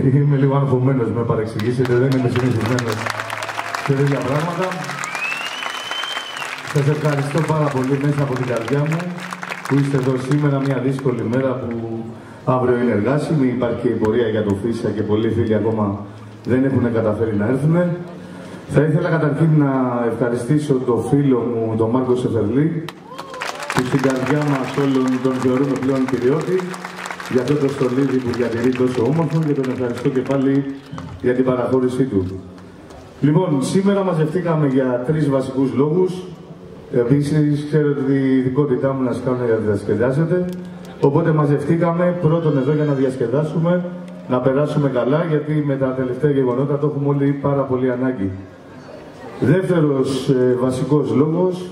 Είμαι λίγο ανθρωμένος, με παρεξηγήσετε, δεν είμαι συνηθισμένος σε τέτοια πράγματα. Σας ευχαριστώ πάρα πολύ μέσα από την καρδιά μου που είστε εδώ σήμερα, μια δύσκολη μέρα που αύριο είναι εργάσιμη. Υπάρχει και η πορεία για το Φύσσα και πολλοί φίλοι ακόμα δεν έχουν καταφέρει να έρθουν. Θα ήθελα καταρχήν να ευχαριστήσω τον φίλο μου, τον Μάρκο Σεφερλή, που στην καρδιά μας όλων τον θεωρούμε πλέον κυριώτη, για αυτό το στολίδι που διατηρεί τόσο όμορφο και τον ευχαριστώ και πάλι για την παραχώρησή του. Λοιπόν, σήμερα μαζευτήκαμε για 3 βασικούς λόγους. Επίσης, ξέρω ότι η ειδικότητά μου να σας κάνω για να διασκεδάσετε. Οπότε μαζευτήκαμε πρώτον εδώ για να διασκεδάσουμε, να περάσουμε καλά, γιατί με τα τελευταία γεγονότα το έχουμε όλοι πάρα πολύ ανάγκη. Δεύτερος βασικός λόγος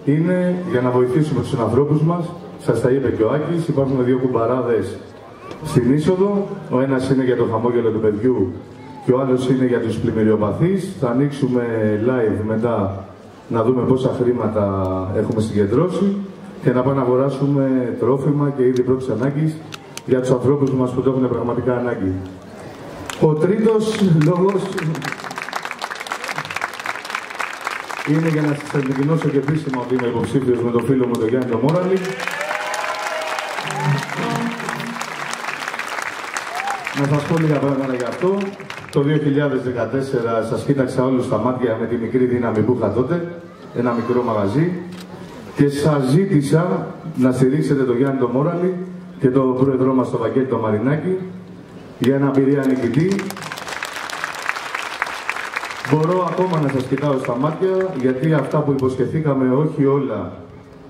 είναι για να βοηθήσουμε τους ανθρώπους μας. Σας τα είπε και ο Άκης, υπάρχουν 2 κουμπαράδες στην είσοδο. Ο ένας είναι για το χαμόγελο του παιδιού και ο άλλος είναι για τους πλημμυριοπαθείς. Θα ανοίξουμε live μετά να δούμε πόσα χρήματα έχουμε συγκεντρώσει και να πάμε να αγοράσουμε τρόφιμα και είδη πρώτης ανάγκης για τους ανθρώπους μας που το έχουν πραγματικά ανάγκη. Ο τρίτος λόγος είναι για να σας ανακοινώσω και επίσημα ότι είμαι υποψήφιος με τον φίλο μου τον Γιάννη τον Μόραλη. Να σας πω λίγα πράγματα γι' αυτό. Το 2014 σας κοίταξα όλους στα μάτια με τη μικρή δύναμη που είχα τότε, ένα μικρό μαγαζί, και σας ζήτησα να στηρίξετε τον Γιάννη τον Μόραλη και τον πρόεδρό μας τον Βαγγέλη τον Μαρινάκη για ένα πυρία νικητή. Μπορώ ακόμα να σας κοιτάω στα μάτια, γιατί αυτά που υποσχεθήκαμε, όχι όλα,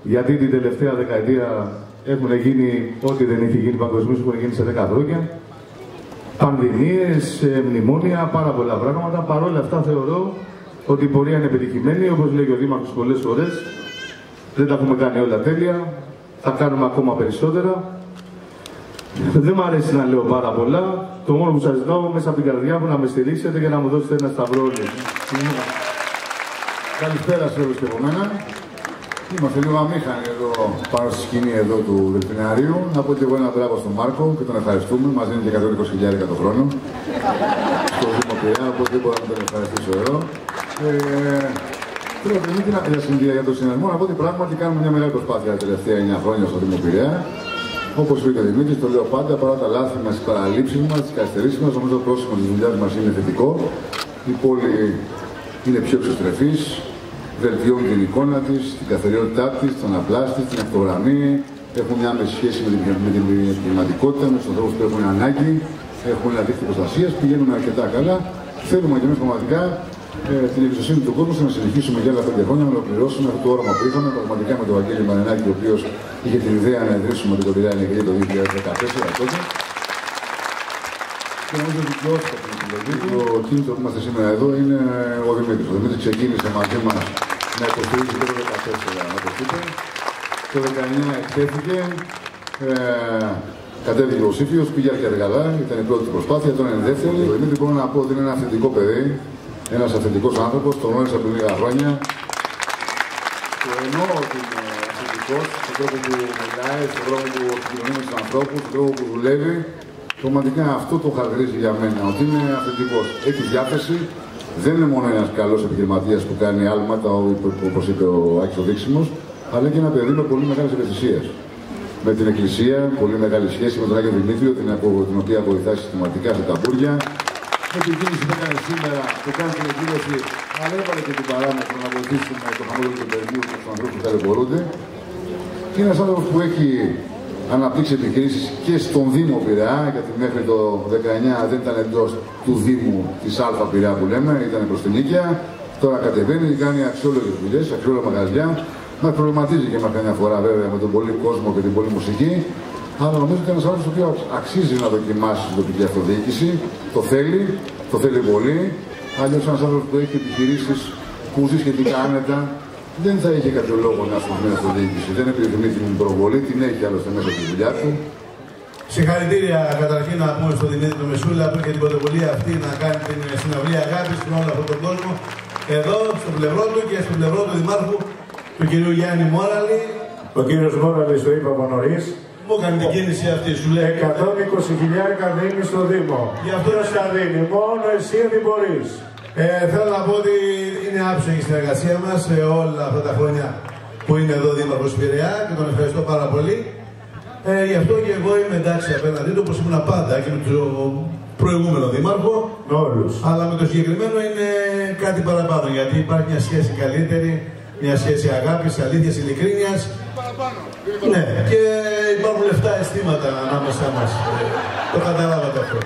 γιατί την τελευταία δεκαετία έχουν γίνει ό,τι δεν έχει γίνει παγκοσμίως, έχουν γίνει σε 10 χρόνια. Πανδημίες, μνημόνια, πάρα πολλά πράγματα. Παρ' όλα αυτά θεωρώ ότι η πορεία είναι επιτυχημένη, όπως λέει ο Δήμαρχος πολλές φορές. Δεν τα έχουμε κάνει όλα τέλεια, θα κάνουμε ακόμα περισσότερα. Δεν μου αρέσει να λέω πάρα πολλά. Το μόνο που σας ζητάω μέσα από την καρδιά μου να με στηρίξετε και να μου δώσετε ένα σταυρό όλοι. Καλησπέρα σε όλους και από μένα. Είμαστε λίγο αμήχανοι εδώ πάνω στη σκηνή εδώ του Δελφιναρίου. Να πω και εγώ ένα μπράβο στον Μάρκο και τον ευχαριστούμε. Μας δίνει και 120.000 το χρόνο. Στο Δήμο Πειραιά, οπότε δεν μπορώ να τον ευχαριστήσω εδώ. Θέλω για το συνεργό να πω ότι πράγματι κάνουμε μια μεγάλη προσπάθεια τα τελευταία 9 χρόνια στο Δήμο Πειραιά. Όπως είπε ο Δημήτρης, το λέω πάντα, παρά τα λάθη μας, τις παραλήψεις μας, τις καθυστερήσεις μας, νομίζω το πρόσωπο της δουλειάς μας είναι θετικό. Η πόλη είναι πιο εξωστρεφής, βελτιώνει την εικόνα της, την καθαριότητά της, τον απλάς της, την αυτογραμμή. Έχουν μια άμεση σχέση με την επιχειρηματικότητα, με τους ανθρώπους που έχουν ανάγκη, έχουν ένα δίκτυο προστασίας, πηγαίνουμε αρκετά καλά. Θέλουμε και εμείς πραγματικά την εμπιστοσύνη του κόσμου να συνεχίσουμε για άλλα 5 χρόνια να ολοκληρώσουμε αυτό το όραμα που είχαμε πραγματικά με τον Βαγγέλη Μαρινάκη, ο οποίος είχε την ιδέα να ιδρύσουμε την Πειραιά Νεκρή το 2014 τότε. Και νομίζω ότι και όσοι από την επιλογή του, ο κίνητρο που είμαστε σήμερα εδώ είναι ο Δημήτρης. Ο Δημήτρης ξεκίνησε μαζί μας να υποστηρίζει το 2014, όπως είπε. Το 2019 εκτέθηκε. Κατέβηκε ο Σύφιος, πήγε αρκετά καλά, ήταν η πρώτη προσπάθεια, τώρα είναι η δεύτερη. Ο Δημήτρης μπορώ να πω ότι είναι ένα αυθεντικό παιδί. Ένας αυθεντικός άνθρωπος, τον γνώρισα πριν λίγα χρόνια. Το εννοώ ότι είναι αυθεντικός, στον τρόπο που μιλάει, στον τρόπο που επικοινωνεί με τους ανθρώπους, στον τρόπο που δουλεύει. Πραγματικά αυτό το χαρακτηρίζει για μένα, ότι είναι αυθεντικός. Έχει διάθεση, δεν είναι μόνο ένας καλός επιχειρηματίας που κάνει άλματα, όπως είπε ο Άκης ο Δείξιμος, αλλά και ένα παιδί με πολύ μεγάλες ευαισθησίες. Με την Εκκλησία, πολύ μεγάλη σχέση με τον Άγιο Δημήτριο, την οποία βοηθάει συστηματικά σε ταμπούρια. Με την κίνηση που έκανε σήμερα, που κάνει την εκδήλωση, αλλά έβαλε και την παράμετρο να βοηθήσουμε το χαμόγελο του παιδιού και τους ανθρώπους που ταλαιπωρούνται. Και ένας άνθρωπος που έχει αναπτύξει επιχειρήσεις και στον Δήμο Πειραιά, γιατί μέχρι το 19 δεν ήταν εντός του Δήμου της Αλφα Πειραιά που λέμε, ήταν προς την Νίκαια. Τώρα κατεβαίνει και κάνει αξιόλογες δουλειές, αξιόλογα μαγαζιά. Μας προβληματίζει και μας καμιά φορά βέβαια με τον πολύ κόσμο και την πολύ μουσική. Αλλά νομίζω ότι είναι ένας άνθρωπος ο οποίος αξίζει να δοκιμάσει την τοπική αυτοδιοίκηση. Το θέλει πολύ. Αλλιώς ένας άνθρωπος που έχει επιχειρήσεις που ζει σχετικά άνετα, δεν θα είχε κάποιο λόγο να ασχοληθεί με αυτοδιοίκηση. Δεν επιθυμεί την προβολή, την έχει άλλωστε μέσα στη δουλειά του. Συγχαρητήρια καταρχήν να πούμε στον Δημήτρη τον Μεσούλα που είχε την πρωτοβουλία αυτή να κάνει την συναυλία αγάπης με όλο αυτόν τον κόσμο. Εδώ, στο πλευρό του και στο πλευρό του Δημάρχου, του κ. Γιάννη Μόραλη. Ο κύριος Μόραλης το είπαμε νωρίς, μου έκανε την κίνηση αυτή, σου λέει. 120.000 δίνει στο Δήμο. Γι' αυτό δεν τα δίνει, μόνο εσύ δεν μπορείς. Θέλω να πω ότι είναι άψογη η συνεργασία μας σε όλα αυτά τα χρόνια που είναι εδώ Δήμαρχος Πειραιά και τον ευχαριστώ πάρα πολύ. Γι' αυτό και εγώ είμαι εντάξει απέναντί του, όπως ήμουν πάντα και με τον προηγούμενο Δήμαρχο. Με όλους. Αλλά με το συγκεκριμένο είναι κάτι παραπάνω, γιατί υπάρχει μια σχέση καλύτερη, μια σχέση αγάπης, αλήθειας, ειλικρίνειας. Ναι, και υπάρχουν λεφτά αισθήματα ανάμεσά μας. Το καταλάβατε αυτό.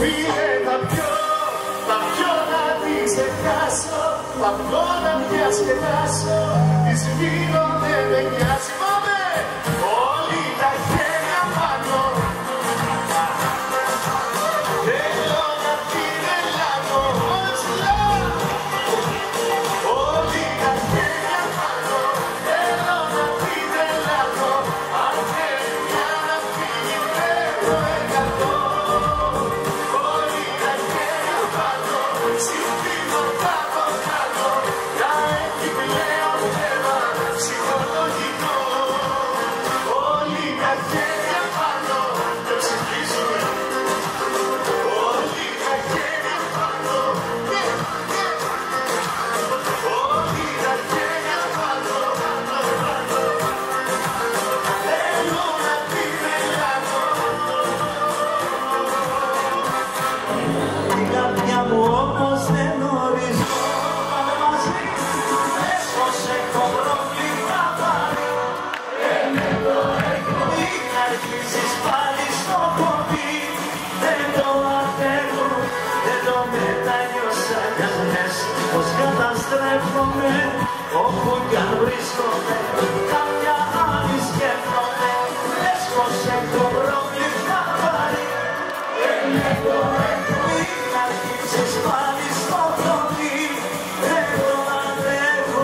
Φίλε, θα πιω να τη ξεχάσω, θα πιω να μια σκεφάσω, τη σβήνω δεν με νοιάζει, πάμε! Όλοι τα χέρια πάνω, θέλω να την ελάβω, όλα ψηλά. Όλοι τα χέρια πάνω, θέλω να την ελάβω, αν θέλει μια να φύγει φεύγω 100. Όλοι τα χέρια πάνω, συμπίνω κάτω κάτω, να έχει πλέον θέμα ψυχολογικό. Όλοι τα χέρια πάνω, το ψηφίζουμε. Όλοι τα χέρια πάνω, όλοι τα χέρια πάνω, θέλω να την ελάβω. Την καρδιά μου όμως δεν γνωρίζω, πάμε μαζί, πες πως έχω πρόβλημα πάλι. Μην αρχίσεις πάλι στο πόδι, δεν το αντέχω, δεν το μετανιώσα κι ας λες πως καταστρέφομαι, όπου κι αν βρίσκομαι, κάποια άλλη σκέφτομαι, λες πως έχω πρόβλημα πάλι. Μην αρχίσεις πάλι στο πόδι, δεν το αντέχω.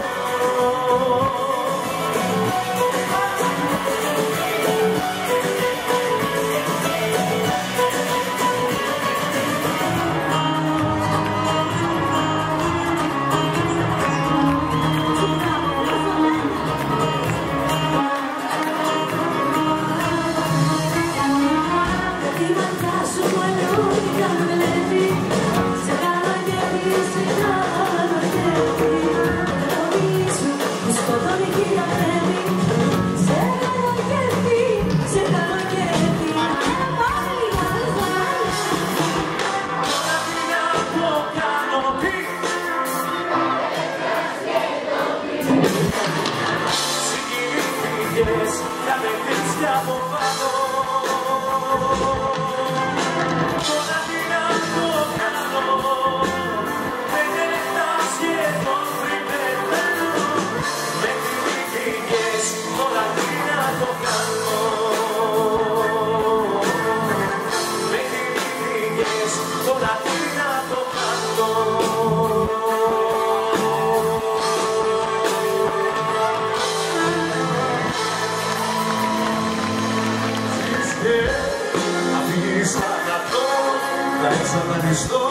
Εξαφανιστώ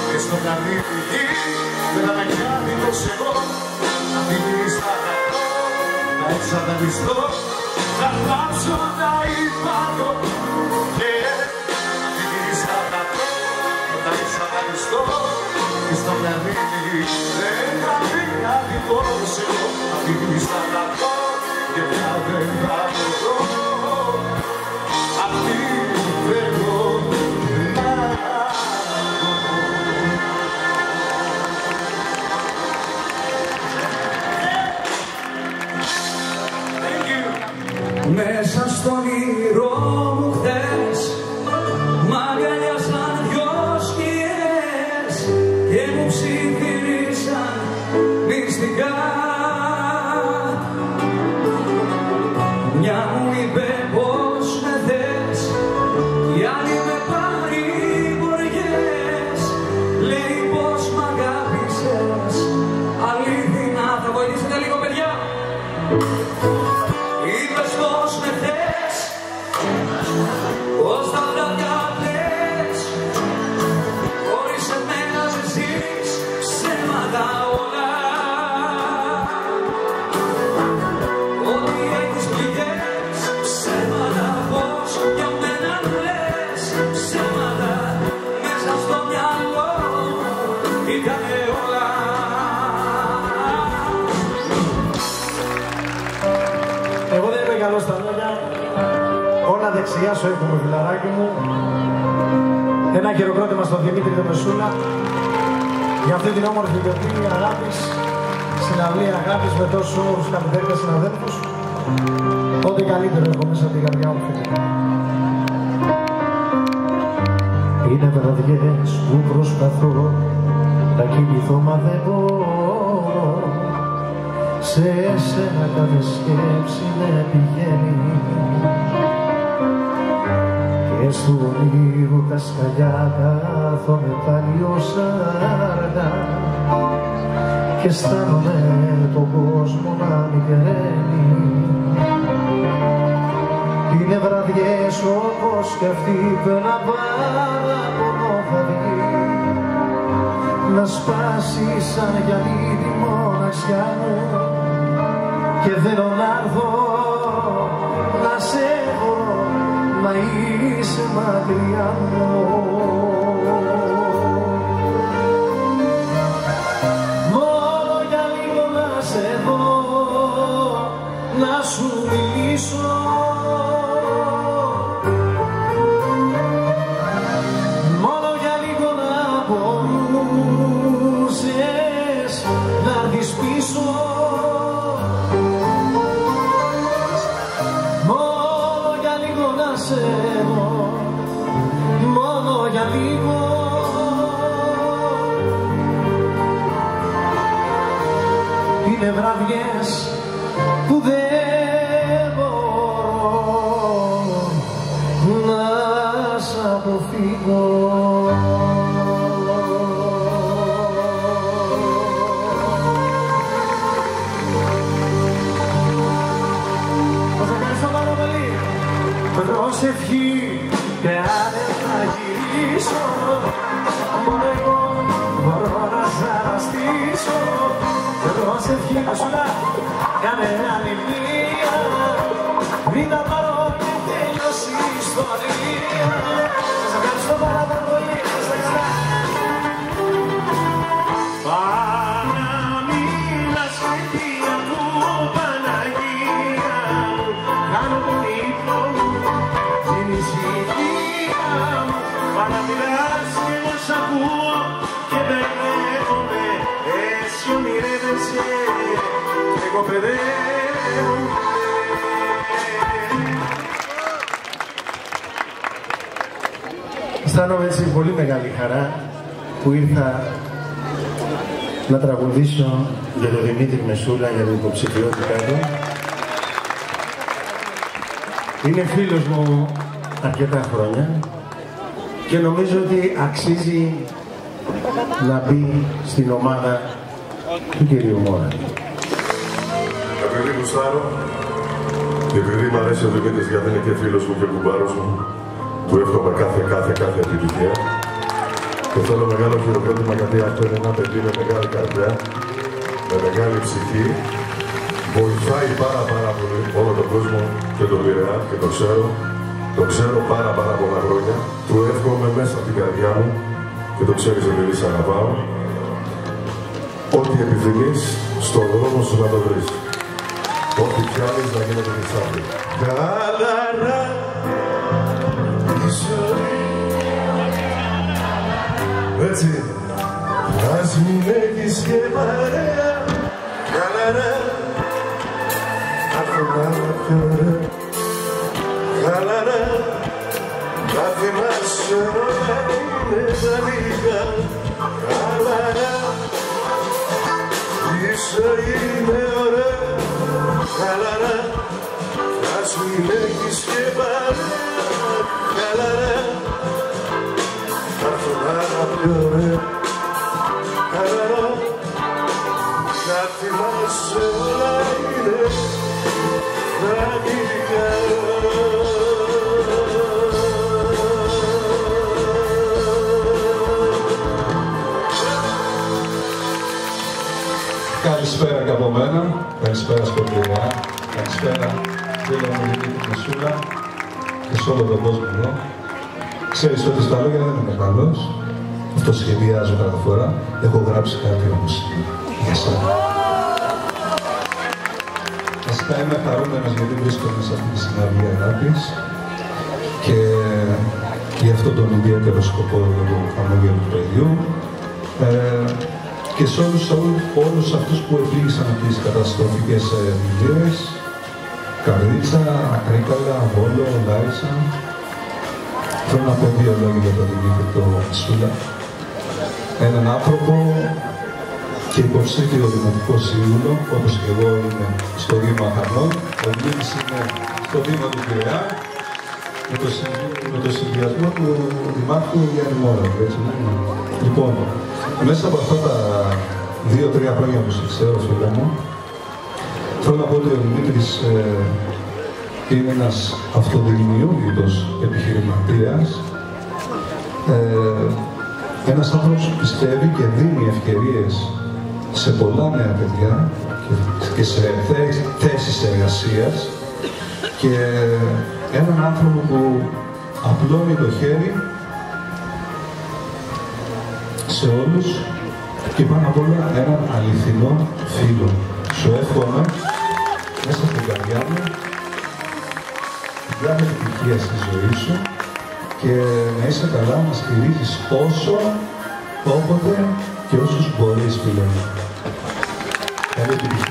και στο καρδί γη δεν θα με κάνει πως εγώ να φύγεις θα αγαπώ, να εξαφανιστώ, να πάψω να υπάρχω και να φύγεις θα αγαπώ, να εξαφανιστώ και στο καρδί γη δεν θα με κάνει πως εγώ να φύγεις θα αγαπώ και πια δεν θα μπορώ αυτή που θέλω. Μέσα στον όνειρό μου χθες μ' αγκαλιάσαν δυο σκιές και μου ψιθυρίσαν μυστικά. Μια μου είπε πως με θες, η άλλη με παρηγοριές, λέει πως μ' αγάπησες αλήθινα. Θα βοηθήσετε λίγο παιδιά. Είπες πως με θες, πως τα βράδια λες, χωρίς εμένα δεν ζεις, ψέματα όλα. ήτανε όλα. Εγώ δεν είμαι καλός στα λόγια. Όλα δεξιά σου έχουμε, φιλαράκι μου. Ένα χειροκρότημα στον Δημήτρη τον Μεσούλα για αυτή την όμορφη γιορτή αγάπης, συναυλία αγάπης με τόσους καλλιτέχνες συναδέλφους. Ό,τι καλύτερο έχω μέσα από την καρδιά μου, φίλε. Είναι βραδιές που προσπαθώ να κοιμηθώ, μα δεν μπορώ. Σε εσένα κάθε σκέψη με πηγαίνει και στου ονείρου τα σκαλιά κάθομαι πάλι ως αργά και αισθάνομαι τον κόσμο να μικραίνει. Είναι βραδιές όπως κι αυτή που ένα παραπονό θα βγει να σπάσει σαν γυαλί τη μοναξιά μου και θέλω να έρθω να σε έχω, μα είσαι μακριά μου. Μόνο για λίγο να σε δω, να σου μιλήσω, μόνο για λίγο να μπορούσες να έρθεις πίσω. Μόνο για λίγο είναι βραδιές που δεν μπορώ να σ' αποφύγω. Σας ευχαριστώ πάρα πολύ. Προσευχή και αν θα γυρίσω, μόνο εγώ μπορώ να σ' αναστήσω. Προσευχή Μεσούλα, κάνε άλλη μία, μην τα πάρω και τέλειωσε η ιστορία. Σας ευχαριστώ πάρα πολύ, είστε καλά. Παναμίλα σπίτια του Παναγία μου, κάνω τον ύπνο μου, την ησυχία μου. Παραμιλάς και εγώ σ' ακούω και μπερδεύομαι, εσύ ονειρεύεσαι και εγώ παιδεύομαι. Αισθάνομαι έτσι πολύ μεγάλη χαρά που ήρθα να τραγουδήσω για τον Δημήτρη Μεσούλα, για την υποψηφιότητά του. Είναι φίλος μου αρκετά χρόνια και νομίζω ότι αξίζει να μπει στην ομάδα του κυρίου Μόρα. Επειδή γουστάρω και επειδή μ' αρέσει ο Δημήτρης γιατί είναι και φίλος μου και κουμπάρος μου, του εύχομαι κάθε επιτυχία. Και θέλω μεγάλο χειροκρότημα γιατί αυτό είναι ένα παιδί με μεγάλη καρδιά, με μεγάλη ψυχή. Βοηθάει πάρα πολύ όλο τον κόσμο και τον Πειραιά και το ξέρω πάρα πολλά χρόνια. Του εύχομαι μέσα από την καρδιά μου και το ξέρεις επειδή σ' αγαπάω. Ό,τι επιθυμείς στον δρόμο σου να το βρεις. Ό,τι πιάνεις να γίνεται χρυσάφι. Χαλαρά η ζωή. Έτσι. Ας μην έχεις και παρέα. Χαλαρά. Ακόμα πιο ωραία. Χαλαρά. Να θυμάσαι όλα είναι τα λίγα. Χαλαρά. Η ζωή είναι ωραία. Χαλαρά. Ας μην έχεις και παρέα. Χαλαρά. Ακόμα πιο ωραία. Χαλαρά. Να θυμάσαι όλα είναι τα λίγα. Καλησπέρα και από μένα, καλησπέρα στον Πειραιά, καλησπέρα φίλε μου Δημήτρη Μεσούλα και σε όλο τον κόσμο εδώ. Ξέρεις ότι στα λόγια δεν είμαι καλός, αυτό σχεδιάζω κάθε φορά, έχω γράψει κάτι όμως για σένα. Βασικά είμαι χαρούμενος γιατί βρίσκομαι σε αυτή τη συναυλία αγάπης και για αυτόν τον ιδιαίτερο σκοπό του χαμόγελου του παιδιού και σε όλους αυτούς που επήγησαν από τις καταστροφικές δηλίες, Καρδίτσα, Ακρίκαλα, Βόλο, Λάρισα. Θέλω να πω δύο λόγια για τον Δημήτρη το Μεσούλα. Έναν άνθρωπο και υποψήφιο δημοτικό σύμβουλο, όπως και εγώ είμαι στο Δήμο Αχαρνών, ο Δημήτρης είναι στο Δήμο του Πειραιά, με το συνδυασμό του Δημάρχου Γιάννη Μόραβου, έτσι ναι. Λοιπόν, μέσα από αυτά τα 2-3 χρόνια που σε ξέρω, φίλε μου, θέλω να πω ότι ο Δημήτρης είναι ένας αυτοδημιούργητος επιχειρηματίας, ένας άνθρωπος που πιστεύει και δίνει ευκαιρίες σε πολλά νέα παιδιά και σε θέσεις εργασίας και έναν άνθρωπο που απλώνει το χέρι σε όλους και πάνω απ' όλα έναν αληθινό φίλο. Σου εύχομαι μέσα στην καρδιά μου την κάθε επιτυχία στη ζωή σου και να είσαι καλά, να στηρίζεις όσο, όποτε και όσους μπορείς, φίλε μου. Καλή επιτυχία.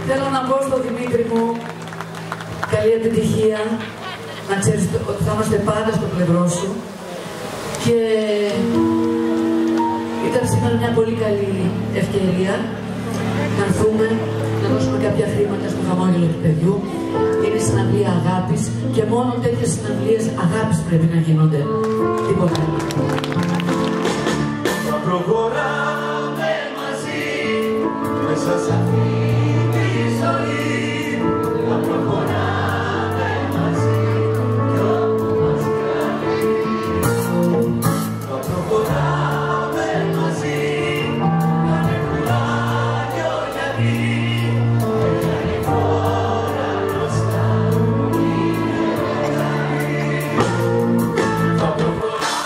Θέλω να πω στον Δημήτρη μου καλή επιτυχία, να ξέρεις ότι θα είμαστε πάντα στο πλευρό σου και ήταν σήμερα μια πολύ καλή ευκαιρία να έρθουμε, να δώσουμε κάποια χρήματα στο χαμόγελο του παιδιού. Είναι συναυλία αγάπης και μόνο τέτοιες συναυλίες αγάπης πρέπει να γίνονται. Τίποτα άλλο. Θα προχωράμε μαζί μέσα σε αυτή τη ζωή. Θα προχωράμε μαζί κι όπου μας κάνει. Θα προχωράμε μαζί κάνε κουράγιο γιατί έχει χώρα μπροστά μου είναι μεγάλη. Θα προχωράμε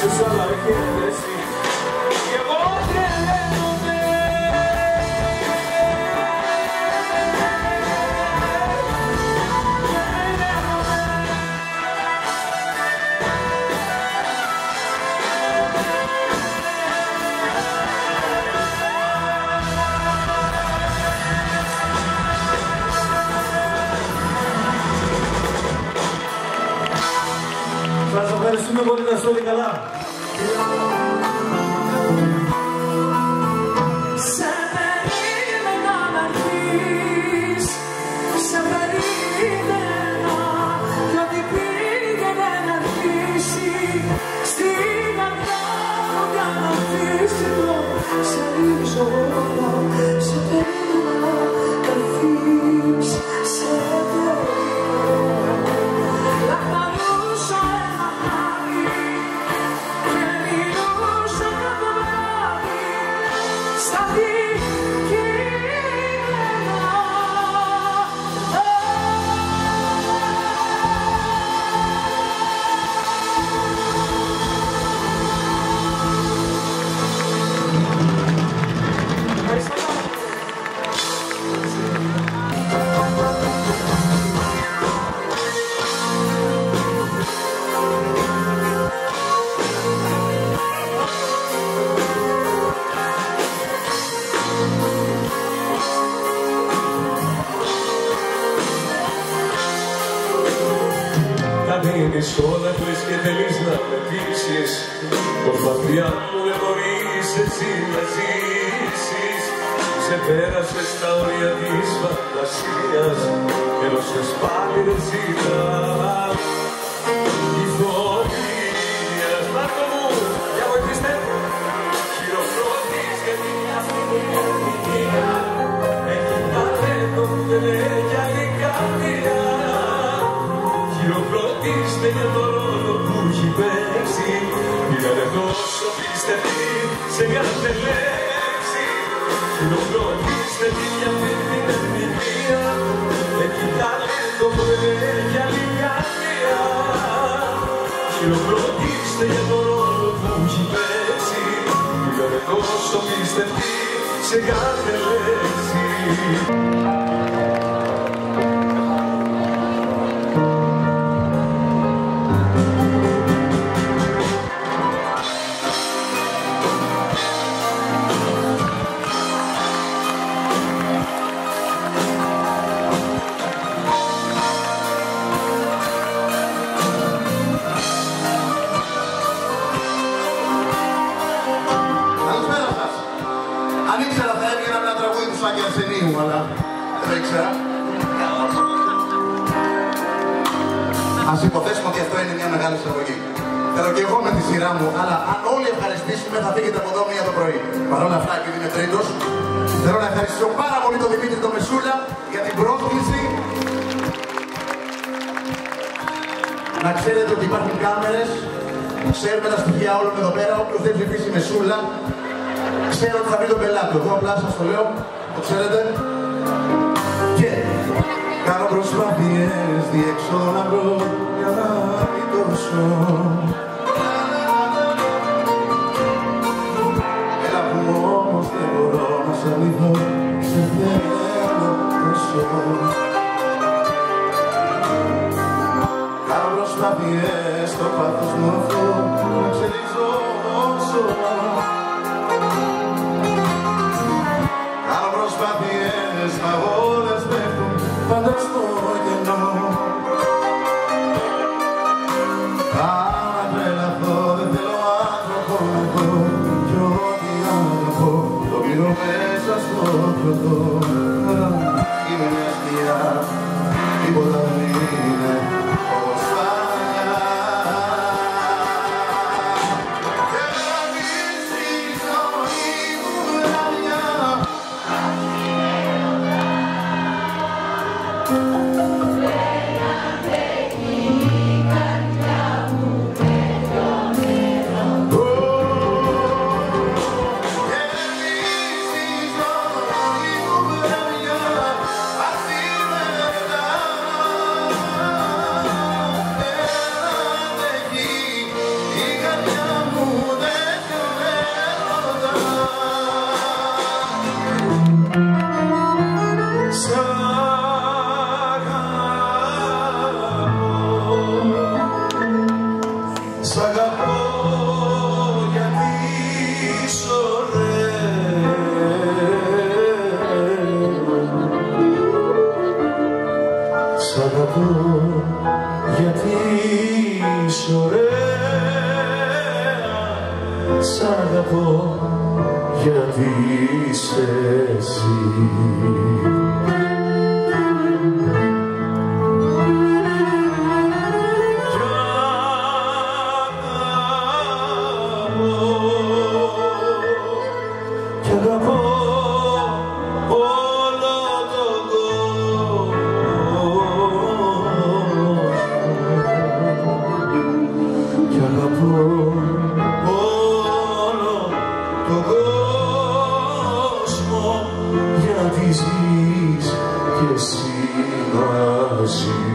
ίσως αλλά και εσύ. Κι εγώ τρελαίνομαι. Σας ευχαριστούμε πολύ, να είστε όλοι καλά. Σε περίμενα να έρθεις, σε περίμενα κι ό,τι πήγαινε να αρχίσει στην αγκιά μου για να αφήσει το σε ρίξω όλα. Σε περίμενα να έρθεις, σε περίμενα να χαρούσα ένα χάρη και μιλούσα το βράδυ στα μείνεις όλα κλείς και θέλεις να με πείσεις πως μακριά μου δεν μπορείς εσύ να ζήσεις. Ξεπέρασες τα όρια της φαντασίας και έλωσες πάλι ρεζίνα. Η φωνία σπάρτο μου, για βοηθήστε, χειροκρότης και μια στιγμία έχει ταλέντο που δεν έχει άλλη καρδιά. Χειροκροτήστε για το ρόλο που έχει παίξει. Ήταν τόσο πιστευτή σε κάθε λέξη. Χειροκροτήστε για αυτή την ερμηνεία. Έχει ταλέντο που δεν έχει άλλη καρδιά. Χειροκροτήστε για το ρόλο που έχει παίξει. Ήταν τόσο πιστευτή σε κάθε λέξη. Αλλά δεν ήξερα. Ας υποθέσουμε ότι αυτό είναι μια μεγάλη εισαγωγή. Θέλω και εγώ με τη σειρά μου, αλλά αν όλοι ευχαριστήσουμε θα φύγετε από εδώ μία το πρωί. Παρ' όλα αυτά, επειδή είμαι τρίτος, θέλω να ευχαριστήσω πάρα πολύ τον Δημήτρη τον Μεσούλα για την πρόσκληση. Να ξέρετε ότι υπάρχουν κάμερες, ξέρουμε τα στοιχεία όλων εδώ πέρα. Όποιος δεν ψηφίσει Μεσούλα, ξέρω ότι θα βρει τον πελάτη. Εγώ απλά σας το λέω. Το ξέρετε. Και κάνω προσπάθειες διεξόδο να βρω για να μην τόσο. Έλα που όμως δεν μπορώ να σ' αρνηθώ, σε θέλω τόσο. Κάνω προσπάθειες στο πάθος μου αυτό να εξελίξω όσο. Προσπάθειες αγώνες πέφτουν πάντα στο κενό. Άμα τρελαθώ δεν θέλω άνθρωπο να δω κι ό,τι αγαπώ το κλείνω μέσα στο πιωτό. Είμαι μια σκιά, τίποτα δεν είναι όπως παλιά. Σ' αγαπώ γιατί είσαι ωραία. Σ' αγαπώ γιατί είσαι ωραία. Σ' αγαπώ γιατί είσαι εσύ. Κι αγαπώ όλο τον κόσμο. Κι αγαπώ όλο τον κόσμο, γιατί ζεις κι εσύ μαζί.